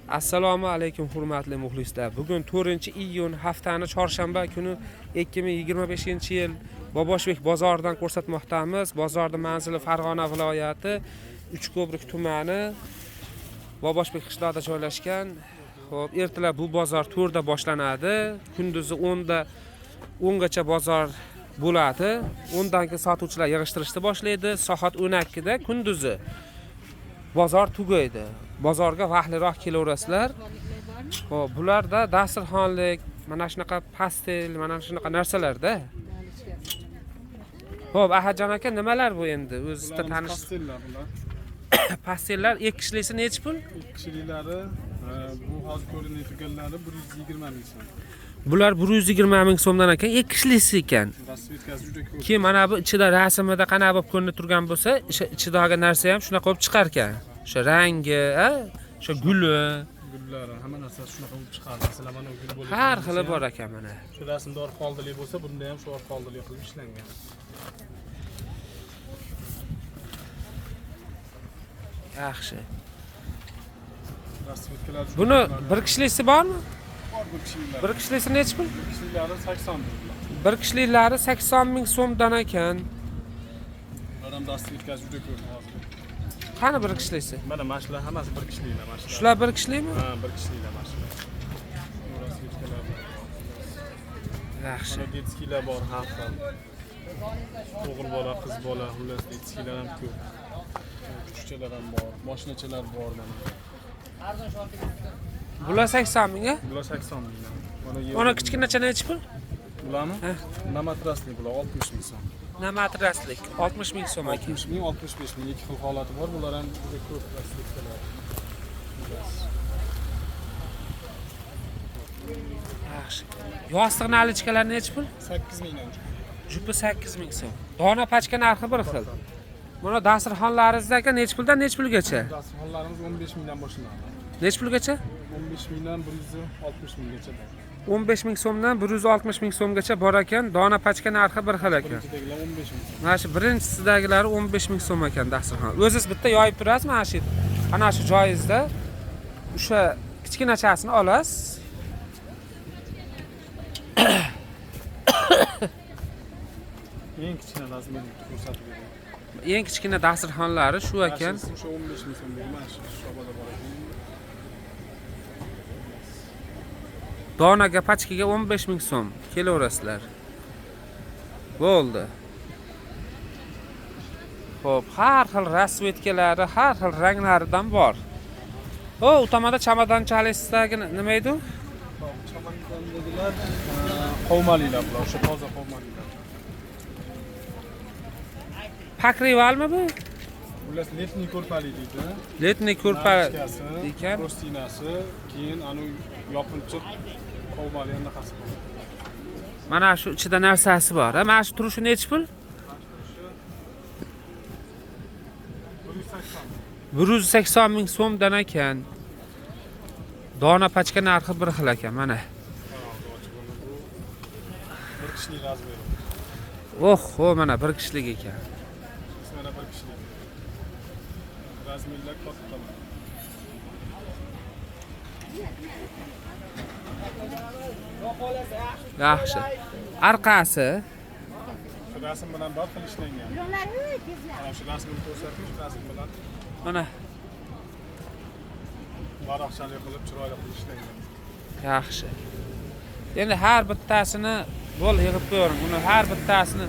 Assalomu alaykum hurmatli muxlislar. Bugun 4-iyun haftani chorshanba kuni 2025-yil Boboshbek bozoridan ko'rsatmoqdamiz. Bozorning manzili Farg'ona viloyati Uchko'prik tumani Boboshbek qishlog'ida joylashgan. Xo'p, ertalab bu bozor 4 da boshlanadi. Kunduzi 10 gacha bozor bo'ladi. 10 dan keyin sotuvchilar yig'ishtirishni boshlaydi. Soat 12 da kunduzi bozor tugaydi. Bozorga vaqtliroq kelaverasizlar. Xo'p, bularda dasturxonlik, mana shunaqa pastel, mana shunaqa narsalarda. Xo'p, Ahadjon aka, nimalar bu endi? O'zingizda tanish pastellar bular. pastellar 2 kishlisi necha pul? 2 kishiliklari bu hozir ko'rinayotganlari 120 ming so'm. Bular 120 ming so'mdan ekan, 2 kishlisi ekan. Rasvetkasi juda ko'p. Keyin mana bu ichida rasmida qana bo'lib ko'rinib turgan bo'lsa, ichidagi narsa ham shunaqa bo'lib chiqar ekan. O'sha rangi, o'sha guli, Gullari, hamma narsa shunaqa bo'lib chiqadi. Masalan, mana gul bo'lib. har xili bor ekan mana. Shu rasmda orqa oldili bo'lsa, bunda ham shu orqa oldili qilib ishlangan. Yaxshi. Rasvetkalar juda Buni ko'p. bir kishlisi bormi? Bor bir kishiliklar. Bir kishlisi necha pul? Bir kishiliklari 80 ming. Bir kishiliklari 80 ming so'mdan ekan. Bular ham rasvetkasi juda ko'p hozir. Qani bir kishilisi? Mana shular hammasi bir kishiliklar, mana shular. Shular bir kishilikmi? Ha, bir kishiliklar mana shular. Bu rasvetkalar. Yaxshi. Mana detskilar bor har xil. O'g'il bola, qiz bola, xullas detskilar ham ko'p. Kuchukchalar ham bor, mashinachalar bor mana. Bular 80 ming, a? Bular 80 ming. Ona kichkinacha necha pul? Bularmi? Namatrasli bular 60 ming so'm. Namatraslik 60 ming so'm ekan. 60 ming, 65 ming ikki xil holati bor. Bular ham juda ko'p rasvetkalar. Yaxshi. Yostiq nalichkalar necha pul? 8 mingdan. Jupi 8 ming so'm. Dona pachka narxi bir xil. Mana dasturxonlaringizda necha puldan necha pulgacha? Dasturxonlarimiz 15 mingdan boshlanadi. Necha pulgacha? 15 mingdan 160 minggacha bor. 15 ming so'mdan 160 ming so'mgacha bor ekan. Dona pachka narxi bir xil ekan. Birinchidagilar 15 ming. Mana shu birinchisidagilari 15 ming so'm ekan dasturxon. O'zingiz bitta yoyib turasizmi mana shu? Ana shu joyingizda o'sha kichkinachasini olasiz. Eng kichkina razmerni ko'rsatib beraman. Eng kichkina dasturxonlari shu ekan. O'sha 15 ming so'm deyman, shu shoboda bor ekan. Donaga pachkaga 15 ming so'm kelaverasizlar. Bo'ldi. Xo'p, har xil rasvetkalari, har xil ranglaridan bor. O, u tomonda chamadonchalisidagi nima edi? Chamadondagilar qovmalilar bular, o'sha toza qovmalilar. Pakrivalmi bu? Ular letniy ko'rpali deydi. Letniy ko'rpa Nalichkasi, ekan. prostinasi, keyin anu yopinchiq qovmali anaqasi bor. Mana shu ichida narsasi bor. Mana shu turishi necha pul? 180 ming so'mdan ekan. Dona pachka narxi bir xil ekan, mana. Bir kishilik razmer. Oho, mana bir kishilik ekan. Mana bir kishilik. Razmerlar katta. Yaxshi. Arqasi Shu rasm bilan bir xil ishlangan. Mana shu rasmni ko'rsatish, rasm bilan mana varaqchalik qilib chiroyli qilib ishlangan. yaxshi. Endi har bittasini bo'l yig'ib qo'yaring. Uni har bittasini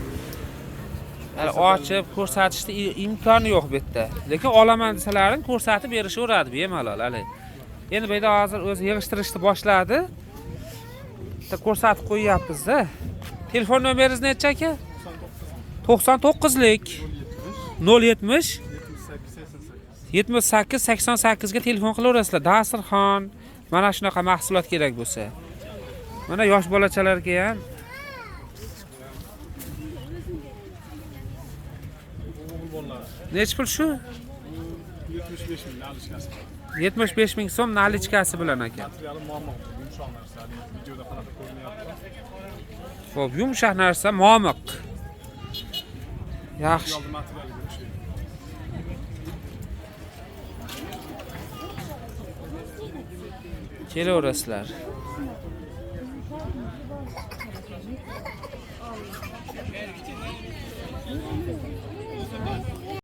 ochib ko'rsatishni imkoni yo'q bu yerda. Lekin olaman desalaring ko'rsatib berishaveradi bemalol hali. Endi bu yerda hozir o'zi yig'ishtirishni boshladi. Bitta ko'rsatib qo'yyapmiz-da. Telefon nomeringiz necha aka? 99lik 070 78 88 ga telefon qilaverasizlar. Dasturxon, mana shunaqa mahsulot kerak bo'lsa. Mana yosh bolachalarga ham O'g'il bolalar. necha pul shu? 75 ming nalichkasi. 75 ming so'm nalichkasi bilan ekan. Materiali muammo, yumshoq narsa. Videoda qanaqa ko'rinyapti? Xo'p, yumshoq narsa, momiq. Yaxshi. Yolda materiali o'xshaydi. kelaverasizlar.